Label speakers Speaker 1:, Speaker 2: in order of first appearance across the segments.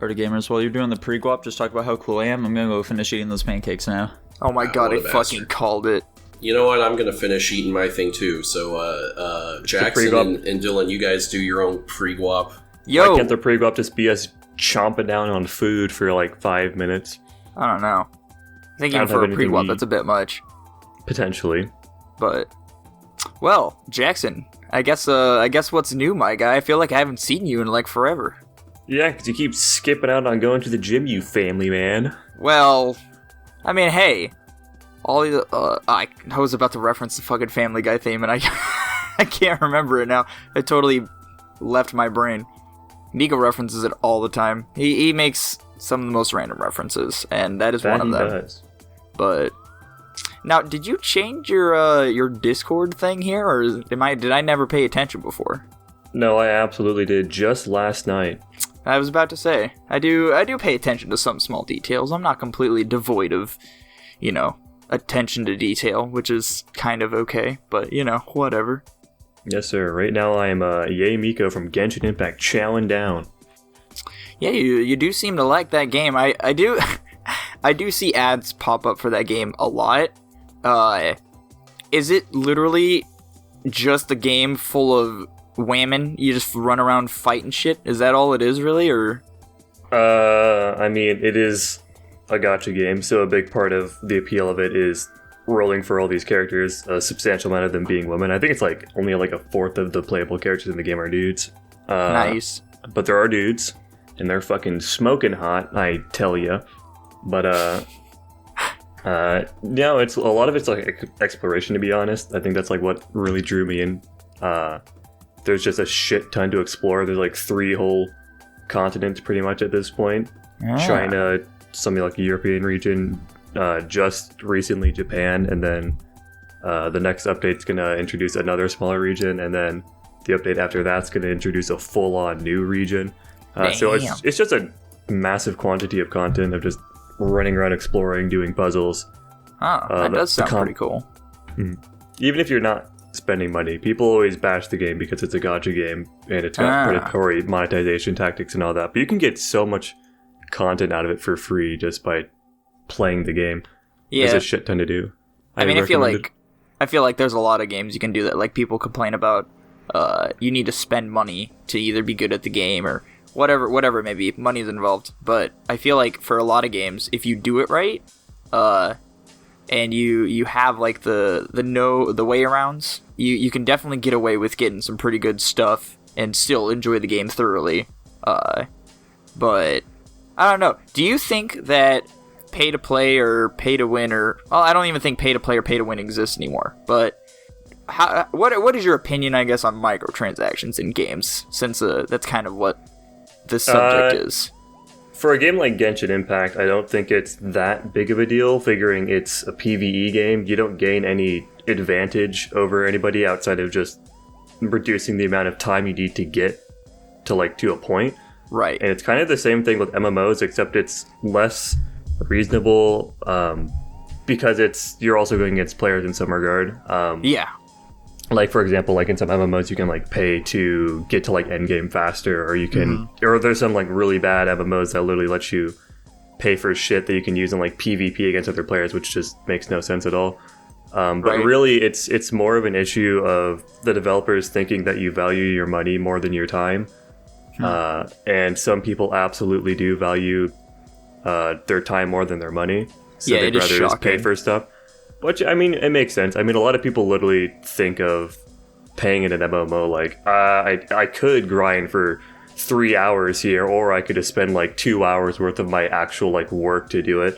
Speaker 1: Alright, gamers, while you're doing the pre-guap, just talk about how cool I am. I'm gonna go finish eating those pancakes now.
Speaker 2: Oh my god, I
Speaker 3: what a
Speaker 2: fucking
Speaker 3: bastard.
Speaker 2: called it.
Speaker 3: You know what? I'm gonna finish eating my thing too. So, Jackson and Dylan, you guys do your own pre-guap.
Speaker 2: Yo!
Speaker 4: Why can't the pre-guap just be us chomping down on food for like 5 minutes?
Speaker 2: I don't know. I think
Speaker 4: I
Speaker 2: even
Speaker 4: don't
Speaker 2: for
Speaker 4: have
Speaker 2: a
Speaker 4: anything
Speaker 2: pre-guap,
Speaker 4: to
Speaker 2: that's a bit much.
Speaker 4: Potentially.
Speaker 2: But, well, Jackson, I guess what's new, my guy? I feel like I haven't seen you in like forever.
Speaker 4: Yeah, because you keep skipping out on going to the gym, you family man.
Speaker 2: Well, I mean, hey, I was about to reference the fucking Family Guy theme, and I I can't remember it now. It totally left my brain. Nico references it all the time. He makes some of the most random references, and that is one of them.
Speaker 4: Does.
Speaker 2: But now, did you change your Discord thing here, or did I never pay attention before?
Speaker 4: No, I absolutely did. Just last night.
Speaker 2: I was about to say, I do pay attention to some small details. I'm not completely devoid of, attention to detail, which is kind of okay, but, whatever.
Speaker 4: Yes, sir. Right now I am Yay Miko from Genshin Impact chowing down.
Speaker 2: Yeah, you do seem to like that game. I do I do see ads pop up for that game a lot. Is it literally just a game full of whammon? You just run around fighting shit? Is that all it is, really, or?
Speaker 4: I mean, it is a gacha game, so a big part of the appeal of it is rolling for all these characters, a substantial amount of them being women. I think it's like only like a fourth of the playable characters in the game are dudes.
Speaker 2: Nice.
Speaker 4: But there are dudes, and they're fucking smoking hot, I tell ya. But, no, it's a lot of it's like exploration, to be honest. I think that's like what really drew me in. There's just a shit ton to explore. There's like 3 whole continents pretty much at this point. China, something like the European region, just recently Japan, and then the next update's gonna introduce another smaller region, and then the update after that's gonna introduce a full-on new region. So it's just a massive quantity of content of just running around exploring, doing puzzles.
Speaker 2: That does sound pretty cool.
Speaker 4: Even if you're not spending money, people always bash the game because it's a gacha game and it's got predatory monetization tactics and all that, but you can get so much content out of it for free just by playing the game.
Speaker 2: Yeah,
Speaker 4: there's a shit ton to do.
Speaker 2: I feel like there's a lot of games you can do that. Like, people complain about you need to spend money to either be good at the game or whatever it may be. Money's involved, but I feel like for a lot of games, if you do it right, and you have like the way arounds, you can definitely get away with getting some pretty good stuff and still enjoy the game thoroughly. But I don't know. Do you think that pay to play or pay to win, or, well, I don't even think pay to play or pay to win exists anymore. But what is your opinion, I guess, on microtransactions in games? Since that's kind of what this subject is.
Speaker 4: For a game like Genshin Impact, I don't think it's that big of a deal, figuring it's a PvE game. You don't gain any advantage over anybody outside of just reducing the amount of time you need to get to a point.
Speaker 2: Right.
Speaker 4: And it's kind of the same thing with MMOs, except it's less reasonable because you're also going against players in some regard.
Speaker 2: Yeah.
Speaker 4: Like, for example, like in some MMOs, you can like pay to get to like endgame faster, or you can, or there's some like really bad MMOs that literally let you pay for shit that you can use in like PvP against other players, which just makes no sense at all. But really, it's more of an issue of the developers thinking that you value your money more than your time. And some people absolutely do value their time more than their money. So they'd rather just pay for stuff. Which, I mean, it makes sense. I mean, a lot of people literally think of paying in an MMO like, I could grind for 3 hours here, or I could just spend like 2 hours worth of my actual like work to do it,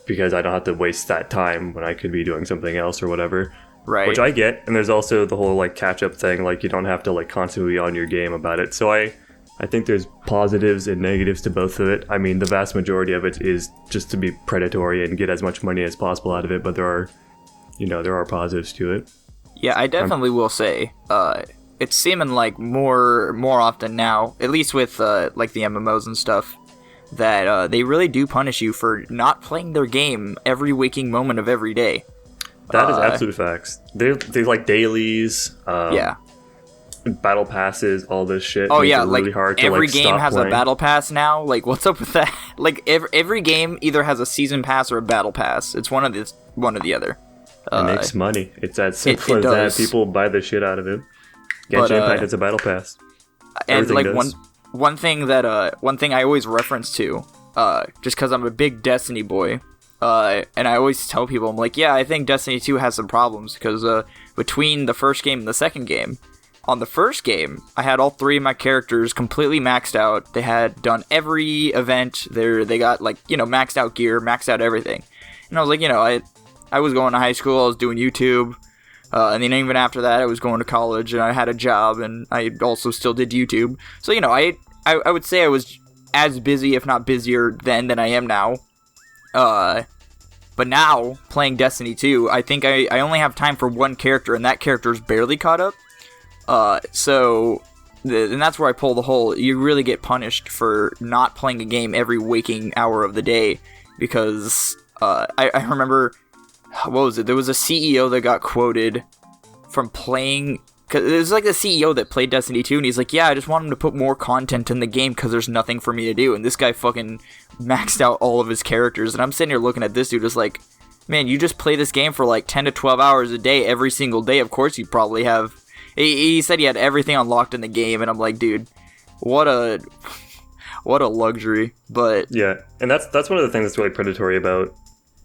Speaker 4: because I don't have to waste that time when I could be doing something else or whatever.
Speaker 2: Right.
Speaker 4: Which I get. And there's also the whole like catch-up thing, like you don't have to like constantly be on your game about it. So I think there's positives and negatives to both of it. I mean, the vast majority of it is just to be predatory and get as much money as possible out of it, but there are positives to it.
Speaker 2: Yeah, I definitely will say, it's seeming like more often now, at least with like the MMOs and stuff, that they really do punish you for not playing their game every waking moment of every day.
Speaker 4: That is absolute facts. They like dailies.
Speaker 2: Yeah.
Speaker 4: battle passes, all this shit.
Speaker 2: Oh
Speaker 4: makes
Speaker 2: yeah,
Speaker 4: it really
Speaker 2: like
Speaker 4: hard to,
Speaker 2: every
Speaker 4: like,
Speaker 2: game
Speaker 4: stop
Speaker 2: has
Speaker 4: playing.
Speaker 2: a battle pass now. Like, what's up with that? Like every game either has a season pass or a battle pass. It's one of the other.
Speaker 4: It makes money. It's as simple
Speaker 2: it
Speaker 4: as
Speaker 2: does.
Speaker 4: that. People buy the shit out of it.
Speaker 2: But,
Speaker 4: Genshin Impact, it's a battle pass.
Speaker 2: And
Speaker 4: Everything
Speaker 2: like
Speaker 4: does.
Speaker 2: one thing I always reference to, just because I'm a big Destiny boy, and I always tell people, I'm like, yeah, I think Destiny 2 has some problems because between the first game and the second game, on the first game, I had all 3 of my characters completely maxed out. They had done every event. They got, like, you know, maxed out gear, maxed out everything. And I was like, you know, I was going to high school, I was doing YouTube, and then even after that, I was going to college, and I had a job, and I also still did YouTube. So, you know, I would say I was as busy, if not busier, then than I am now. But now, playing Destiny 2, I think I only have time for one character, and that character's barely caught up. And that's where I pull the whole, you really get punished for not playing a game every waking hour of the day, because, I remember, what was it, there was a CEO that got quoted from playing, cause it was like the CEO that played Destiny 2, and he's like, yeah, I just want him to put more content in the game, because there's nothing for me to do, and this guy fucking maxed out all of his characters, and I'm sitting here looking at this dude just like, man, you just play this game for like 10 to 12 hours a day, every single day, of course you probably have. He said he had everything unlocked in the game, and I'm like, dude, what a luxury. But
Speaker 4: yeah, and that's one of the things that's really predatory about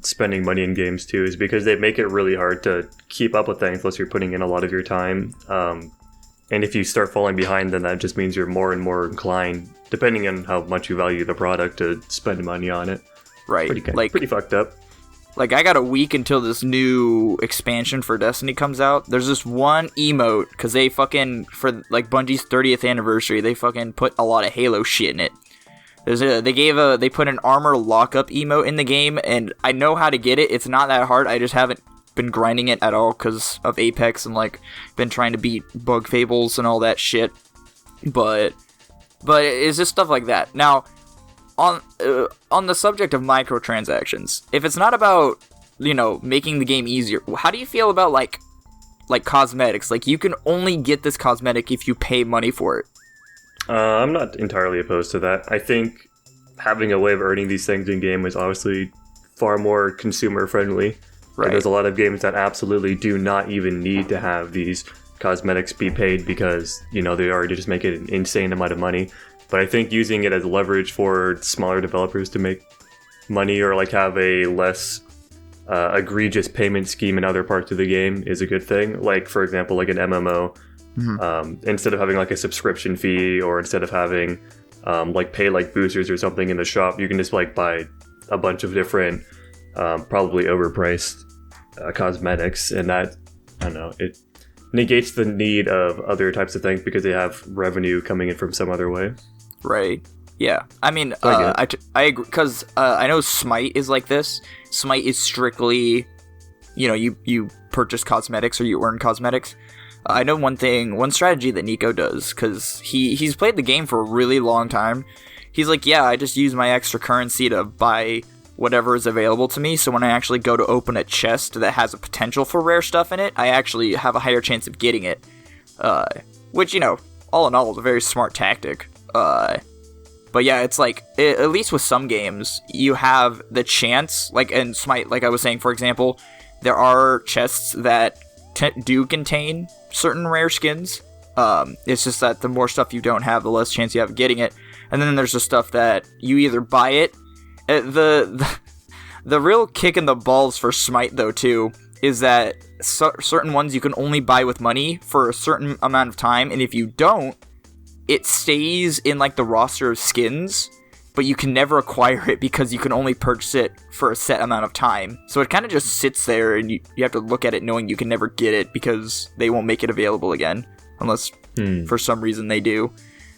Speaker 4: spending money in games too, is because they make it really hard to keep up with things unless you're putting in a lot of your time. And if you start falling behind, then that just means you're more and more inclined, depending on how much you value the product, to spend money on it.
Speaker 2: right,
Speaker 4: Pretty fucked up.
Speaker 2: Like, I got a week until this new expansion for Destiny comes out. There's this one emote, because they fucking, for, like, Bungie's 30th anniversary, they fucking put a lot of Halo shit in it. They put an armor lockup emote in the game, and I know how to get it. It's not that hard. I just haven't been grinding it at all because of Apex, and, like, been trying to beat Bug Fables and all that shit. But it's just stuff like that. Now, on the subject of microtransactions, if it's not about, you know, making the game easier, how do you feel about like cosmetics? Like, you can only get this cosmetic if you pay money for it.
Speaker 4: I'm not entirely opposed to that. I think having a way of earning these things in game is obviously far more consumer friendly.
Speaker 2: Right.
Speaker 4: There's a lot of games that absolutely do not even need to have these cosmetics be paid because, you know, they already just make it an insane amount of money. But I think using it as leverage for smaller developers to make money, or like have a less egregious payment scheme in other parts of the game, is a good thing. Like, for example, like an MMO, instead of having like a subscription fee, or instead of having like pay like boosters or something in the shop, you can just like buy a bunch of different, probably overpriced cosmetics, and that, I don't know, it negates the need of other types of things because they have revenue coming in from some other way.
Speaker 2: Right. Yeah. I mean,
Speaker 4: I
Speaker 2: I agree, because I know Smite is like this. Smite is strictly, you know, you purchase cosmetics or you earn cosmetics. I know one strategy that Nico does, because he's played the game for a really long time. He's like, yeah, I just use my extra currency to buy whatever is available to me, so when I actually go to open a chest that has a potential for rare stuff in it, I actually have a higher chance of getting it. Which, you know, all in all, is a very smart tactic. But yeah, it's like, at least with some games, you have the chance, like in Smite, like I was saying, for example, there are chests that do contain certain rare skins. It's just that the more stuff you don't have, the less chance you have of getting it. And then there's the stuff that you either buy it. The real kick in the balls for Smite, though, too, is that certain ones you can only buy with money for a certain amount of time, and if you don't, it stays in, like, the roster of skins, but you can never acquire it because you can only purchase it for a set amount of time. So it kind of just sits there, and you have to look at it knowing you can never get it because they won't make it available again, unless for some reason they do.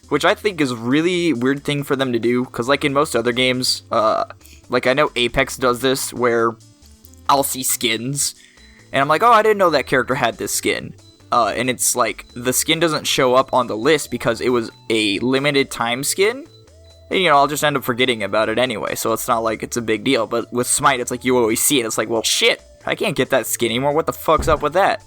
Speaker 2: Which I think is a really weird thing for them to do, because like in most other games, like I know Apex does this, where I'll see skins, and I'm like, oh, I didn't know that character had this skin. And it's like, the skin doesn't show up on the list because it was a limited time skin, and, you know, I'll just end up forgetting about it anyway, so it's not like it's a big deal. But with Smite, it's like, you always see it, it's like, well, shit, I can't get that skin anymore, what the fuck's up with that?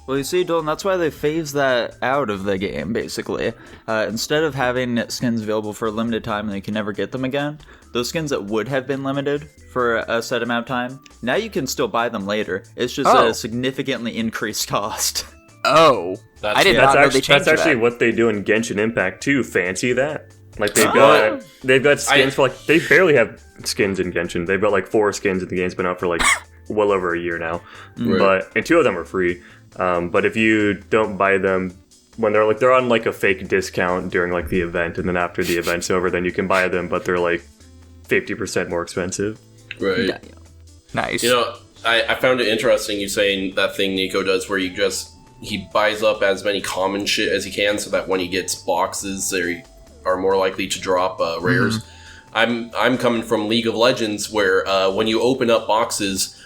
Speaker 1: Well, you see, Dylan, that's why they phased that out of the game, basically. Instead of having skins available for a limited time and you can never get them again, those skins that would have been limited for a set amount of time, now you can still buy them later. It's just a significantly increased cost.
Speaker 2: Oh, I did not know they changed that.
Speaker 4: That's actually what they do in Genshin Impact too. Fancy that. Like they've got skins for like they barely have skins in Genshin. They've got like 4 skins in the game. It's been out for like well over a year now, and 2 of them are free. But if you don't buy them when they're on like a fake discount during like the event, and then after the event's over, then you can buy them, but they're like 50% more expensive.
Speaker 3: Right.
Speaker 2: Yeah. Nice.
Speaker 3: You know, I found it interesting you saying that thing Nico does where he buys up as many common shit as he can so that when he gets boxes, they are more likely to drop rares. I'm coming from League of Legends where when you open up boxes,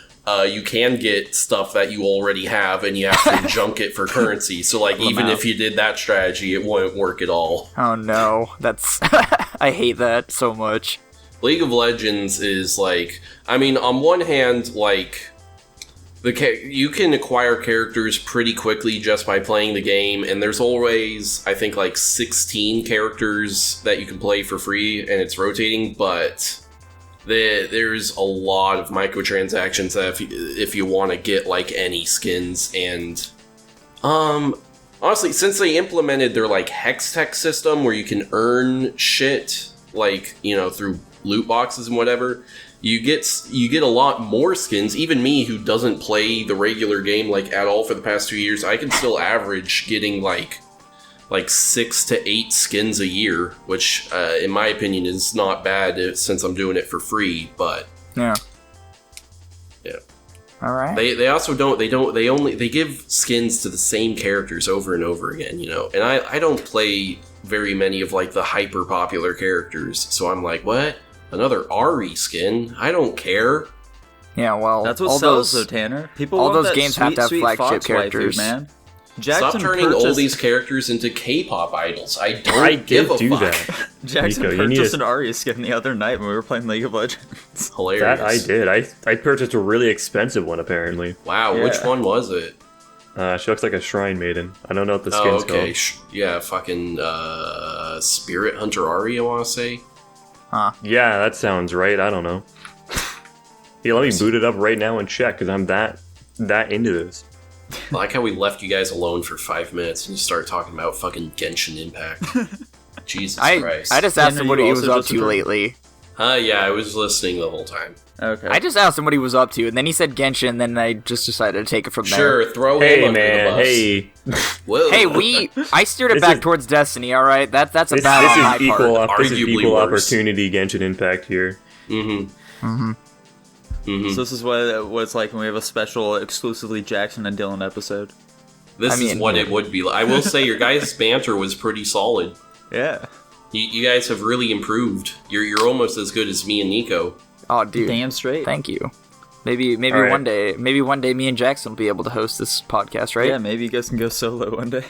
Speaker 3: you can get stuff that you already have and you have to junk it for currency. So like even if you did that strategy, it wouldn't work at all.
Speaker 2: Oh no, that's I hate that so much.
Speaker 3: League of Legends is like, I mean, on one hand, like you can acquire characters pretty quickly just by playing the game, and there's always, I think, like 16 characters that you can play for free, and it's rotating, but there's a lot of microtransactions that if you want to get like any skins, and honestly, since they implemented their like hex tech system where you can earn shit like, you know, through loot boxes and whatever, you get a lot more skins. Even me, who doesn't play the regular game like at all for the past 2 years, I can still average getting like 6 to 8 skins a year, which in my opinion is not bad since I'm doing it for free. But
Speaker 2: yeah.
Speaker 3: All right. They also they give skins to the same characters over and over again, you know. And I don't play very many of like the hyper popular characters, so I'm like, what? Another Ari skin? I don't care.
Speaker 2: Yeah, well,
Speaker 1: that's what sells, though, Tanner. People
Speaker 2: all
Speaker 1: want
Speaker 2: those games have to have flagship characters,
Speaker 1: man.
Speaker 3: Stop turning all these characters into K-pop idols. I don't give a fuck.
Speaker 4: That.
Speaker 1: Jackson purchased an Ari skin the other night when we were playing League of Legends.
Speaker 3: Hilarious.
Speaker 4: That I did. I purchased a really expensive one, apparently.
Speaker 3: Wow, yeah. Which one was it?
Speaker 4: She looks like a shrine maiden. I don't know what the skin's called.
Speaker 3: Yeah, fucking Spirit Hunter Ari, I want to say.
Speaker 2: Huh.
Speaker 4: Yeah, that sounds right. I don't know. Yeah, let me boot it up right now and check, because I'm that into this.
Speaker 3: I like how we left you guys alone for 5 minutes and you start talking about fucking Genshin Impact. Jesus Christ.
Speaker 2: I just asked him what he was up to lately.
Speaker 3: Yeah, I was listening the whole time.
Speaker 1: Okay.
Speaker 2: I just asked him what he was up to, and then he said Genshin, and then I just decided to take it from there.
Speaker 3: Sure, throw him under the bus.
Speaker 4: Hey,
Speaker 3: whoa.
Speaker 2: Hey, I steered it back towards Destiny, alright? That's a bad on my part.
Speaker 4: This is equal opportunity Genshin Impact here.
Speaker 1: So this is what it's like when we have a special exclusively Jackson and Dylan episode.
Speaker 3: This is what it would be like. I will say your guys' banter was pretty solid.
Speaker 1: Yeah.
Speaker 3: You guys have really improved. You're almost as good as me and Nico.
Speaker 2: Oh, dude.
Speaker 1: Damn straight.
Speaker 2: Thank you. Maybe right. one day me and Jackson will be able to host this podcast, right?
Speaker 1: Yeah, maybe you guys can go solo one day.